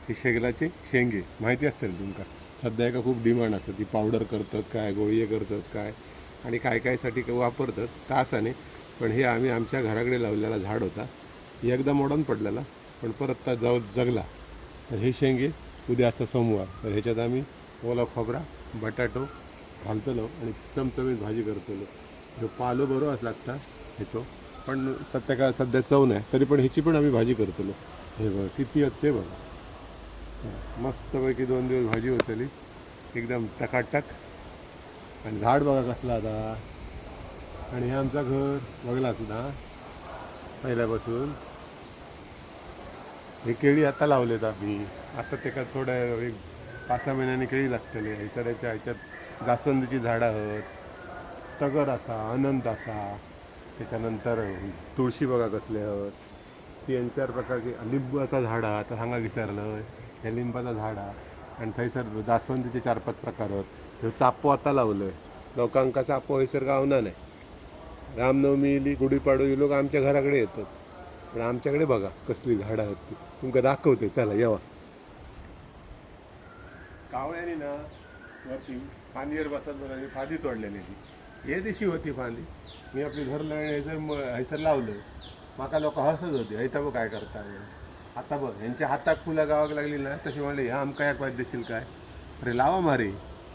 ही शेगलाची शेंगे माहिती असतील तुमका. सध्या एका खूप डिमांड असतं, ती पावडर करतात काय, गोळी करतात काय, आणि काय कायसाठी वापरतात तासाने. पण हे आम्ही आमच्या घराकडे लावलेला झाड होता, एकदा मोडून पडलेला पण परत जाऊ जगला. तर हे शेंगे उद्या असा सोमवार, तर ह्याच्यात आम्ही ओला खोबरा बटाटो घालतलो आणि चमचमीत भाजी करतलो. जो पालो बरोच लागता ह्याचो, पण सध्या चव नाही, तरी पण ह्याची पण आम्ही भाजी करतलो. हे बघा किती आहेत ते बघा. मस्तपैकी 2 दिवस भाजी होतली एकदम टकाटक. आणि झाड बघा कसला आता. आणि हे आमचं घर बघला सुद्धा पहिल्यापासून. हे केळी आता लावलेत आम्ही, आता ते का थोड्या एक 5-6 महिन्यांनी केळी लागतली. हैसराच्या ह्याच्यात जास्वंदीची झाडं आहेत, तगर असा, अनंत असा, त्याच्यानंतर तुळशी बघा कसले आहेत, 3-4 प्रकारची लिंबाचा झाड आहे, आता सांगा विसरलं. ह्या लिंबाचा झाड आहे. आणि थंयसर जास्वंदीचे 4-5 प्रकार आहेत. ह्यो चापो आता लावलं आहे. लोकांका चापो हैसर गावना नाही. रामनवमी येली, गुढीपाडो ही लोक आमच्या घराकडे येतात, पण आमच्याकडे बघा कसली झाडं आहेत ती तुमका दाखवते. चला येवा. कावळ्यानी ना वरती फांदीवर बसत आणि फांदी तोडलेली ती हे दिवशी होती फांदी. मी आपली धरलं आणि हैसर लावलं. माका लोक हसत होते, हैता बघ काय करता. आता बघ यांच्या हाताक फुलं गावाक लागली ना, तशी म्हणले ह्या आमका एक वाद देशील काय. अरे लावा मारे.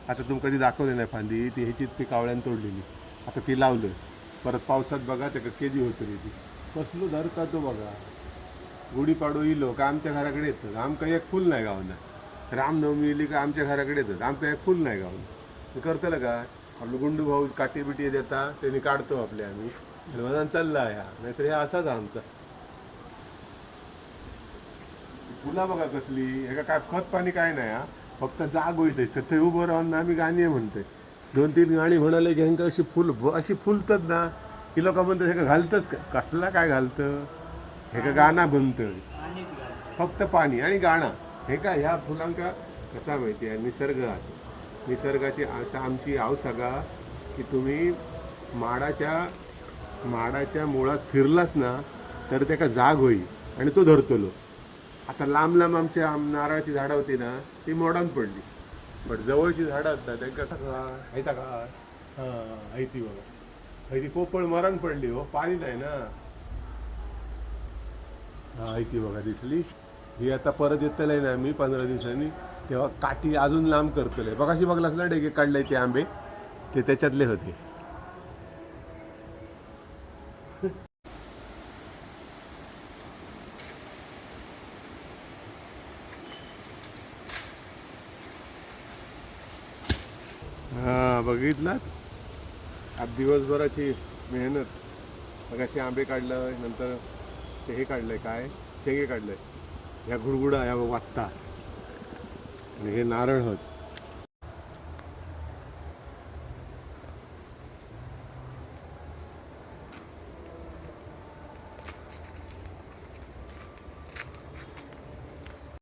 आता तुम कधी दाखवली नाही फांदी ती, ह्याची ती कावळ्यानं तोडलेली. आता ती लावलं. परत पावसात बघा ते केदी होतं रे ती कसलं धरता तो बघा. गुढीपाडो इलो का आमच्या घराकडे येतं, आमका एक फुल नाही गावना. रामनवमी येली का आमच्या घराकडे येतात, आमका एक फुल नाही गावना. ते करतलं का आपलं गुंडू भाऊ काठी बिटी देता त्यांनी काढतो आपले आम्ही वजन चालला ह्या, नाहीतर हे असाच आमचा. फुला बघा कसली. हे का काय खत पाणी काय नाही हा, फक्त जाग होईत ते उभं राहून आम्ही गाणी म्हणतोय. 2-3 गाणी म्हणाले की ह्यांका अशी फुलतात ना की लोक म्हणतात हे का घालतंच का, कसला काय घालतं हे का गाणं बनतं. फक्त पाणी आणि गाणं. हे का ह्या फुलांका कसा माहिती आहे, निसर्ग आहे. निसर्गाची असं आमची आव सांगा की तुम्ही माडाच्या मुळात फिरलास ना तर त्याका जाग होई आणि तो धरतलो. आता लांब लांब आमच्या नारळाची झाडं होती ना ती मोडान पडली, पण जवळची झाडं आहेत ना त्यांना हैता का हां हैती बघा. हैती पोपळ मरण पडली हो, पाणी नाही ना. हा हैती बघा दिसली. ही आता परत येतलंय ना मी 15 दिवसांनी, तेव्हा काठी अजून लांब करतले. बघाशी बघलास ना डेगे काढले ते आंबे, ते त्याच्यातले होते. हा बघितलात, आज दिवसभराची मेहनत. मगाशी आंबे काढलं, नंतर ते हे काढलंय काय शेंगे काढलंय. ह्या घुडघुडा ह्या वाटता आणि हे नारळ होत.